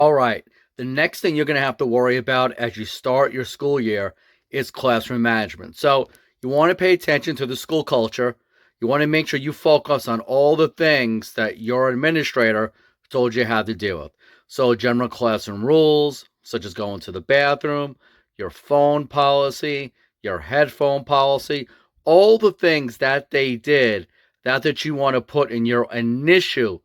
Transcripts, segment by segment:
All right. The next thing you're going to have to worry about as you start your school year is classroom management. So you want to pay attention to the school culture. You want to make sure you focus on all the things that your administrator told you how to deal with. So general classroom rules, such as going to the bathroom, your phone policy, your headphone policy, all the things that they did that you want to put in your initial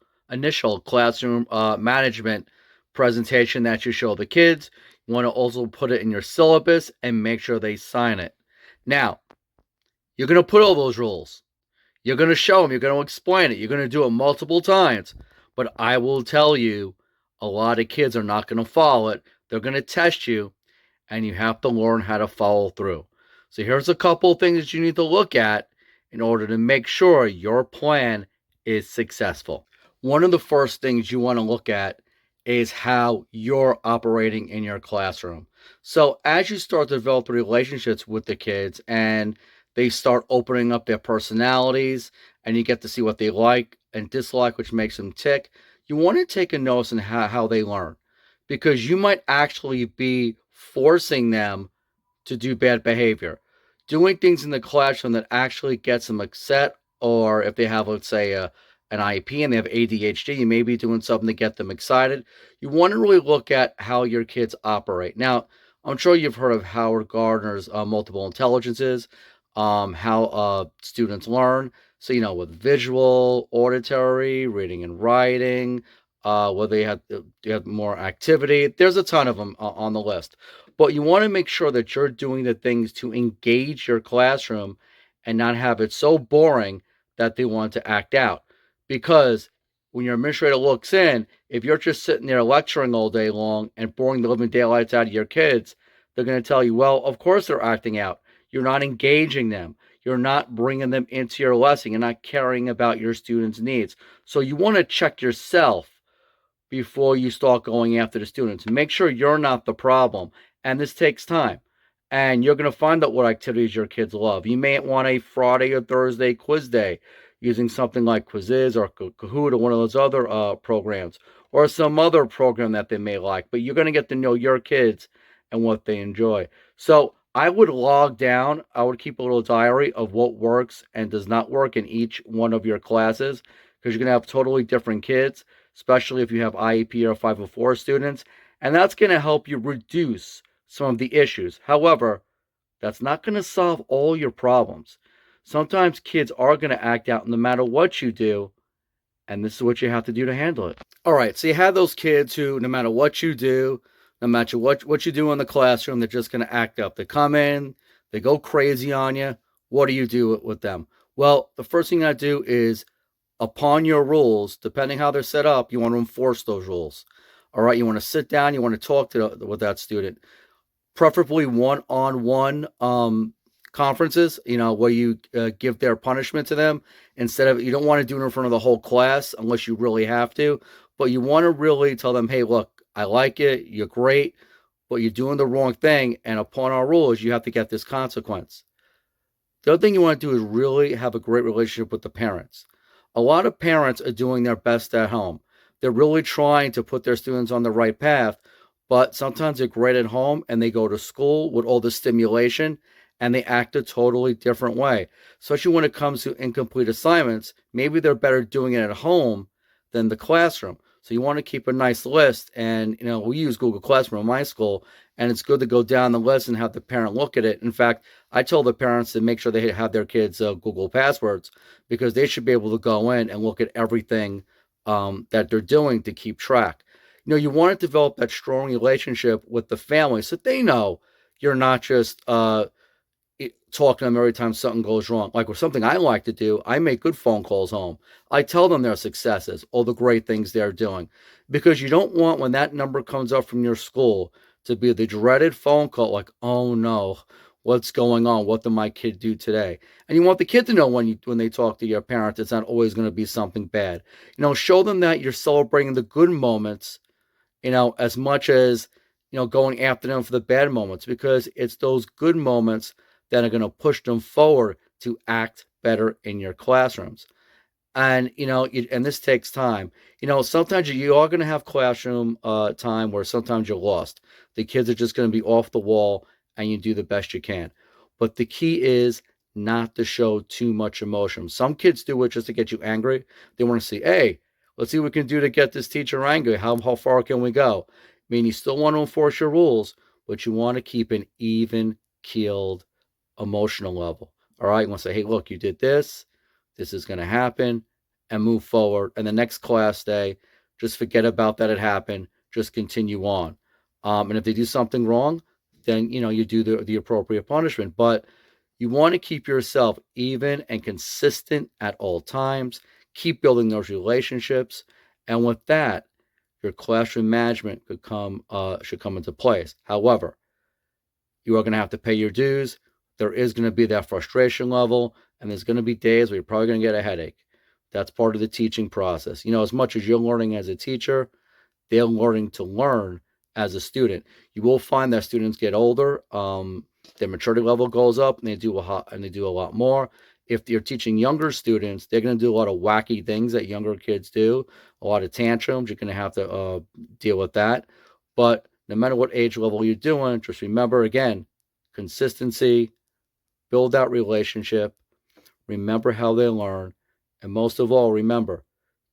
classroom management presentation that you show the kids. You want to also put it in your syllabus and make sure they sign it. Now, you're going to put all those rules. You're going to show them. You're going to explain it. You're going to do it multiple times. But I will tell you, a lot of kids are not going to follow it. They're going to test you, and you have to learn how to follow through. So here's a couple of things that you need to look at in order to make sure your plan is successful. One of the first things you want to look at is how you're operating in your classroom. So as you start to develop the relationships with the kids and they start opening up their personalities and you get to see what they like and dislike, which makes them tick, you want to take a notice in how they learn because you might actually be forcing them to do bad behavior. Doing things in the classroom that actually gets them upset, or if they have, let's say, an IEP and they have ADHD, you may be doing something to get them excited. You want to really look at how your kids operate. Now, I'm sure you've heard of Howard Gardner's multiple intelligences, how students learn. So, with visual, auditory, reading and writing, where they have more activity. There's a ton of them on the list. But you want to make sure that you're doing the things to engage your classroom and not have it so boring that they want to act out. Because when your administrator looks in, if you're just sitting there lecturing all day long and boring the living daylights out of your kids, they're going to tell you, well, of course they're acting out. You're not engaging them. You're not bringing them into your lesson. You're not caring about your students' needs. So you want to check yourself before you start going after the students. Make sure you're not the problem. And this takes time. And you're going to find out what activities your kids love. You may want a Friday or Thursday quiz day using something like Quizzes or Kahoot or one of those other programs or some other program that they may like. But you're going to get to know your kids and what they enjoy. So I would log down, I would keep a little diary of what works and does not work in each one of your classes because you're going to have totally different kids, especially if you have IEP or 504 students, and that's going to help you reduce some of the issues. However, that's not going to solve all your problems. Sometimes kids are going to act out no matter what you do, and this is what you have to do to handle it. All right, so you have those kids who, no matter what you do, no matter what you do in the classroom, they're just going to act up. They come in, they go crazy on you. What do you do with them? Well, the first thing I do is upon your rules, depending how they're set up, you want to enforce those rules. All right, you want to sit down, you want to talk with that student, preferably one-on-one conferences. Where you give their punishment to them instead of you don't want to do it in front of the whole class unless you really have to, but you want to really tell them, hey, look, I like it, you're great, but you're doing the wrong thing, and upon our rules, you have to get this consequence. The other thing you want to do is really have a great relationship with the parents. A lot of parents are doing their best at home. They're really trying to put their students on the right path, but sometimes they're great at home and they go to school with all the stimulation and they act a totally different way. Especially when it comes to incomplete assignments, maybe they're better doing it at home than the classroom. So you want to keep a nice list. And, we use Google Classroom in my school, and it's good to go down the list and have the parent look at it. In fact, I tell the parents to make sure they have their kids' Google passwords because they should be able to go in and look at everything that they're doing to keep track. You want to develop that strong relationship with the family so they know you're not just talking to them every time something goes wrong. Like with something I like to do, I make good phone calls home. I tell them their successes, all the great things they're doing, because you don't want when that number comes up from your school to be the dreaded phone call like, oh no, what's going on? What did my kid do today? And you want the kid to know when they talk to your parent, it's not always going to be something bad. Show them that you're celebrating the good moments, as much as, going after them for the bad moments, because it's those good moments that are going to push them forward to act better in your classrooms. And and this takes time. Sometimes you are going to have classroom time where sometimes you're lost. The kids are just going to be off the wall, and you do the best you can. But the key is not to show too much emotion. Some kids do it just to get you angry. They want to see, hey, let's see what we can do to get this teacher angry. How far can we go? I mean, you still want to enforce your rules, but you want to keep an even keeled emotional level. All right, you want to say, hey, look, you did this. This is going to happen, and move forward. And the next class day, just forget about that it happened. Just continue on. And if they do something wrong, then you do the appropriate punishment. But you want to keep yourself even and consistent at all times. Keep building those relationships, and with that, your classroom management should come into place. However, you are going to have to pay your dues. There is going to be that frustration level, and there's going to be days where you're probably going to get a headache. That's part of the teaching process. As much as you're learning as a teacher, they're learning to learn as a student. You will find that students get older, their maturity level goes up, and they do a lot more. If you're teaching younger students, they're going to do a lot of wacky things that younger kids do, a lot of tantrums. You're going to have to deal with that. But no matter what age level you're doing, just remember again, consistency, build that relationship, remember how they learn, and most of all, remember,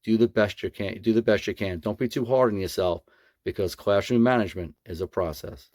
do the best you can. Do the best you can. Don't be too hard on yourself, because classroom management is a process.